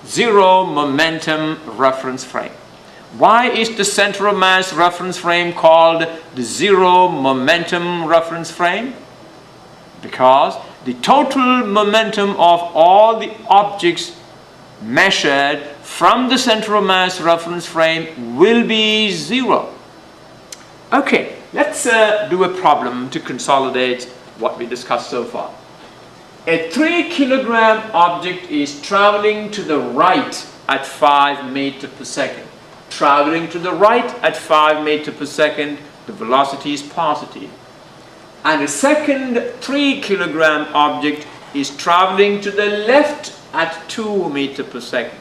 zero momentum reference frame. Why is the center of mass reference frame called the zero momentum reference frame? Because the total momentum of all the objects measured from the center of mass reference frame will be zero. Okay, let's do a problem to consolidate what we discussed so far. A 3 kilogram object is traveling to the right at 5 meters per second. Traveling to the right at 5 meters per second, the velocity is positive. And a second 3 kilogram object is traveling to the left at 2 meters per second.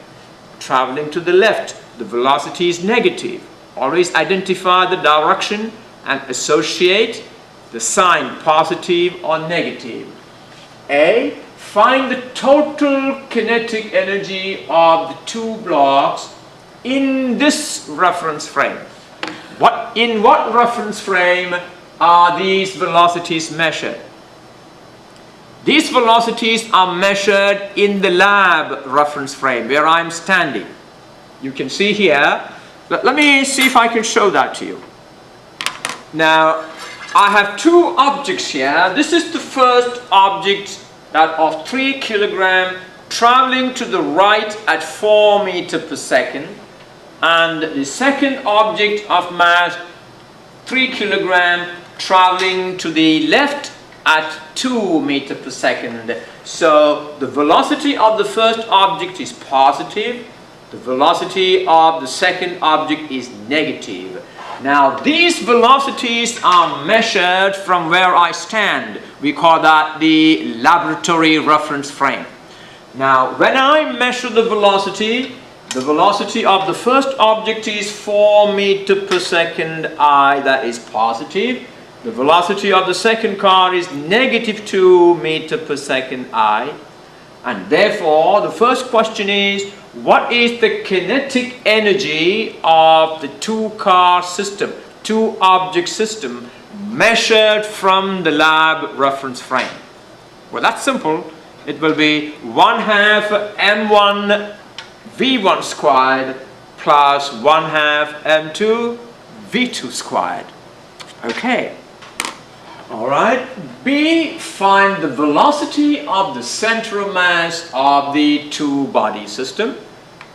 Traveling to the left, the velocity is negative. Always identify the direction and associate the sign positive or negative. A. Find the total kinetic energy of the two blocks in this reference frame. In what reference frame are these velocities measured? These velocities are measured in the lab reference frame where I'm standing. You can see here. Let me see if I can show that to you. Now, I have two objects here. This is the first object that of 3 kilogram traveling to the right at 4 meters per second, and the second object of mass 3 kilogram traveling to the left at 2 meters per second. So the velocity of the first object is positive, the velocity of the second object is negative. Now these velocities are measured from where I stand. We call that the laboratory reference frame. Now when I measure the velocity of the first object is 4 meters per second I, that is positive. The velocity of the second car is negative 2 meters per second I. And therefore the first question is, what is the kinetic energy of the two-car system, two-object system measured from the lab reference frame? Well, that's simple. It will be 1/2 m1 v1 squared plus 1/2 m2 v2 squared. Okay. All right. B, find the velocity of the center of mass of the two-body system.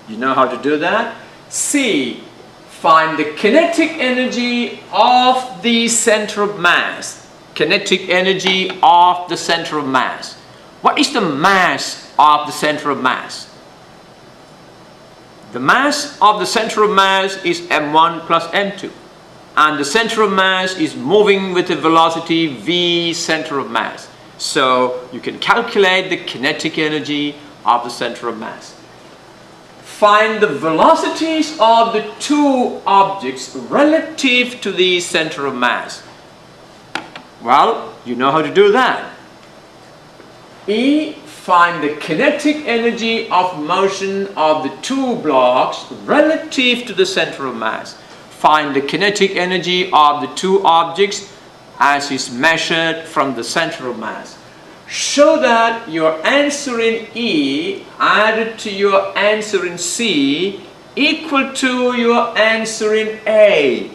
You know how to do that. C, find the kinetic energy of the center of mass. Kinetic energy of the center of mass. What is the mass of the center of mass? The mass of the center of mass is m1 plus m2. And the center of mass is moving with a velocity v center of mass. So you can calculate the kinetic energy of the center of mass. Find the velocities of the two objects relative to the center of mass. Well, you know how to do that. E, find the kinetic energy of motion of the two blocks relative to the center of mass. Find the kinetic energy of the two objects as is measured from the center of mass. Show that your answer in E added to your answer in C equal to your answer in A.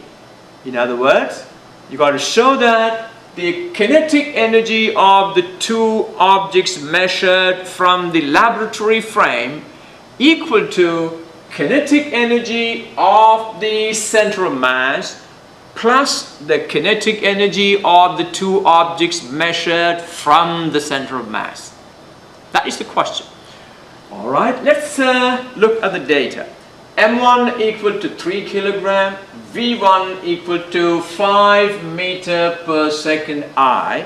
In other words, you got to show that the kinetic energy of the two objects measured from the laboratory frame equal to kinetic energy of the center of mass plus the kinetic energy of the two objects measured from the center of mass. That is the question. All right, let's look at the data. M1 equal to 3 kilogram, V1 equal to 5 meter per second I,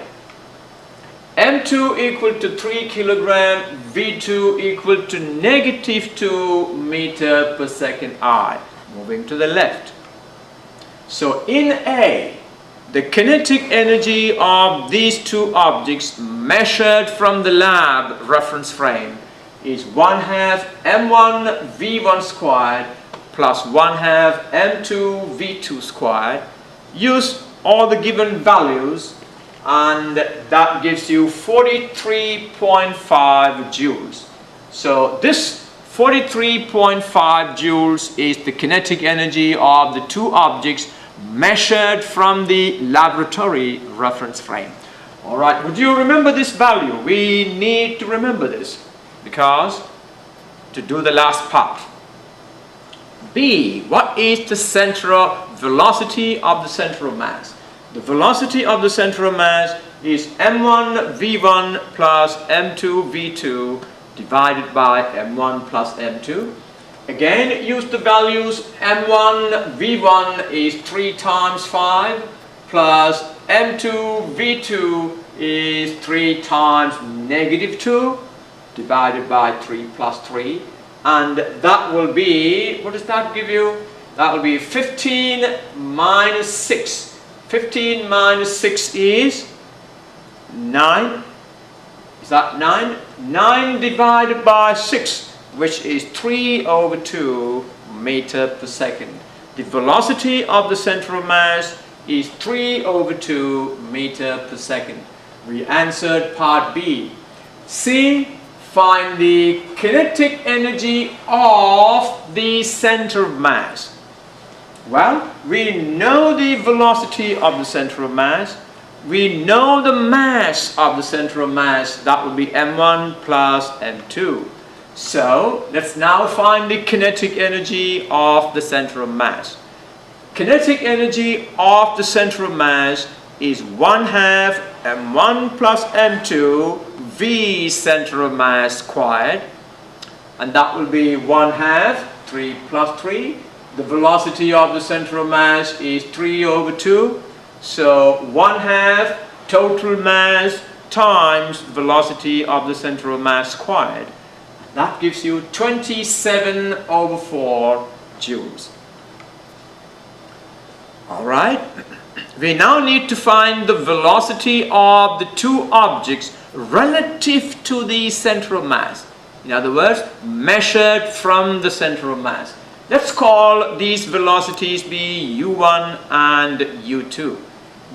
M2 equal to 3 kilogram, V2 equal to negative 2 meter per second I. Moving to the left. So in A, the kinetic energy of these two objects measured from the lab reference frame is 1/2 m1 v1 squared plus 1/2 m2 v2 squared. Use all the given values and that gives you 43.5 joules. So this 43.5 joules is the kinetic energy of the two objects measured from the laboratory reference frame. Alright, would you remember this value? We need to remember this because to do the last part. B. What is the central velocity of the center of mass? The velocity of the center of mass is m1 v1 plus m2 v2 divided by m1 plus m2. Again, use the values. m1 v1 is 3 times 5 plus m2 v2 is 3 times negative 2 divided by 3 plus 3, and that will be, what does that give you? That will be 15 minus 6. 15 minus 6 is 9. Is that 9? 9 divided by 6, which is 3 over 2 meter per second. The velocity of the center of mass is 3 over 2 meter per second. We answered part B. C. Find the kinetic energy of the center of mass. Well, we know the velocity of the center of mass. We know the mass of the center of mass. That will be m1 plus m2. So, let's now find the kinetic energy of the center of mass. Kinetic energy of the center of mass is 1/2 m1 plus m2 v center of mass squared, and that will be 1/2 3 plus 3. The velocity of the center of mass is 3 over 2, so 1/2 total mass times velocity of the center of mass squared. That gives you 27 over 4 joules. Alright, we now need to find the velocity of the two objects relative to the center of mass. In other words, measured from the center of mass. Let's call these velocities be u1 and u2.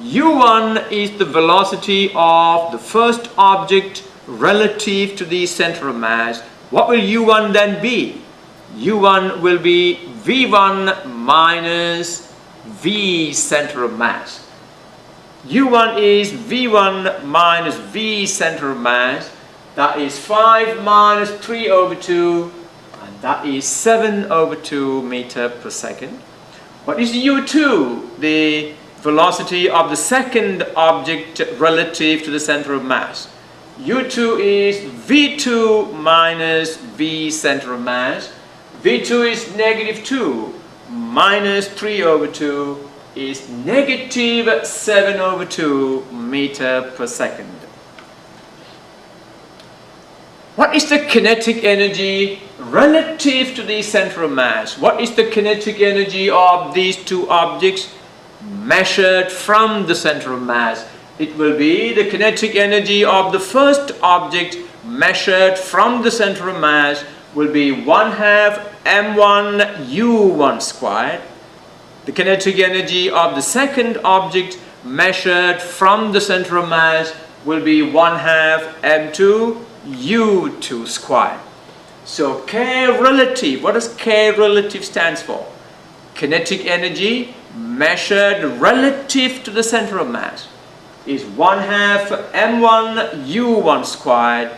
u1 is the velocity of the first object relative to the center of mass. What will u1 then be? u1 will be v1 minus v center of mass. u1 is v1 minus v center of mass. That is 5 minus 3 over 2, and that is 7 over 2 meter per second. What is u2? The velocity of the second object relative to the center of mass. u2 is v2 minus v center of mass. v2 is negative 2 minus 3 over 2 is negative 7 over 2 meter per second. What is the kinetic energy relative to the center of mass? What is the kinetic energy of these two objects measured from the center of mass? It will be the kinetic energy of the first object measured from the center of mass will be 1/2 m1 u1 squared. The kinetic energy of the second object measured from the center of mass will be 1/2 m2 u2 squared. So K relative, what does K relative stands for? Kinetic energy measured relative to the center of mass is 1/2 m1 u1 squared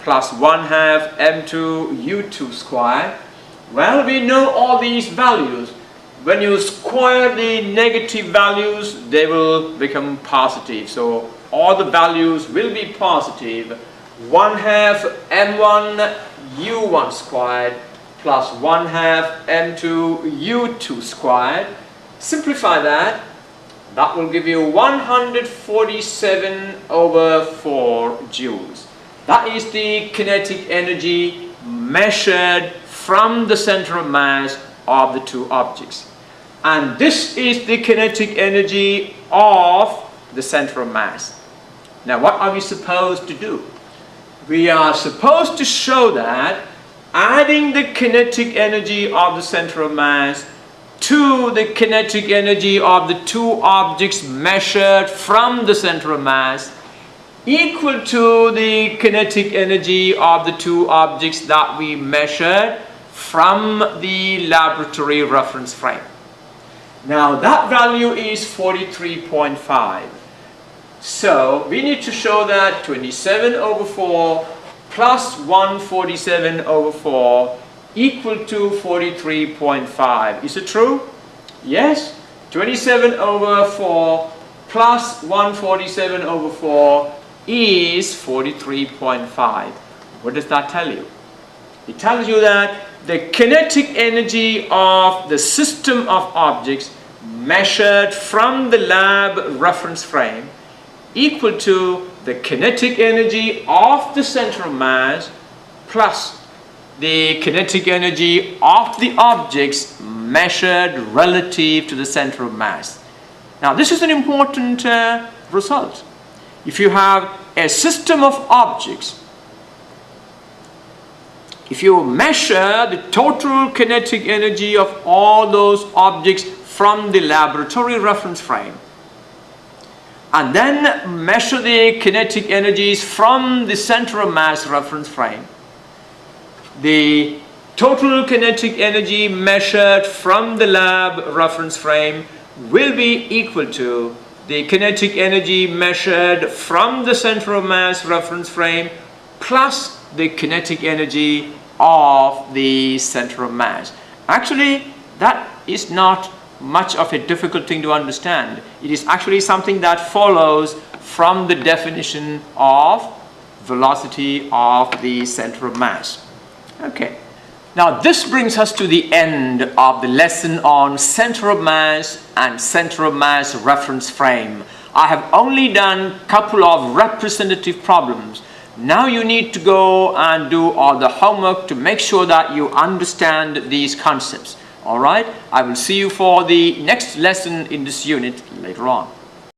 plus 1/2 m2 u2 squared. Well, we know all these values. When you square the negative values, they will become positive. So all the values will be positive. 1/2 m1 u1 squared plus 1/2 m2 u2 squared. Simplify that. That will give you 147 over 4 joules. That is the kinetic energy measured from the center of mass of the two objects. And this is the kinetic energy of the center of mass. Now, what are we supposed to do? We are supposed to show that adding the kinetic energy of the center of mass to the kinetic energy of the two objects measured from the center of mass equal to the kinetic energy of the two objects that we measured from the laboratory reference frame. Now that value is 43.5. So we need to show that 27 over 4 plus 147 over 4 equal to 43.5. Is it true? Yes. 27 over 4 plus 147 over 4 is 43.5. What does that tell you? It tells you that the kinetic energy of the system of objects measured from the lab reference frame equal to the kinetic energy of the center of mass plus the kinetic energy of the objects measured relative to the center of mass. Now this is an important result. If you have a system of objects, if you measure the total kinetic energy of all those objects from the laboratory reference frame, and then measure the kinetic energies from the center of mass reference frame, the total kinetic energy measured from the lab reference frame will be equal to the kinetic energy measured from the center of mass reference frame plus the kinetic energy of the center of mass. Actually, that is not much of a difficult thing to understand. It is actually something that follows from the definition of velocity of the center of mass. Okay. Now this brings us to the end of the lesson on center of mass and center of mass reference frame. I have only done a couple of representative problems. Now you need to go and do all the homework to make sure that you understand these concepts. Alright, I will see you for the next lesson in this unit later on.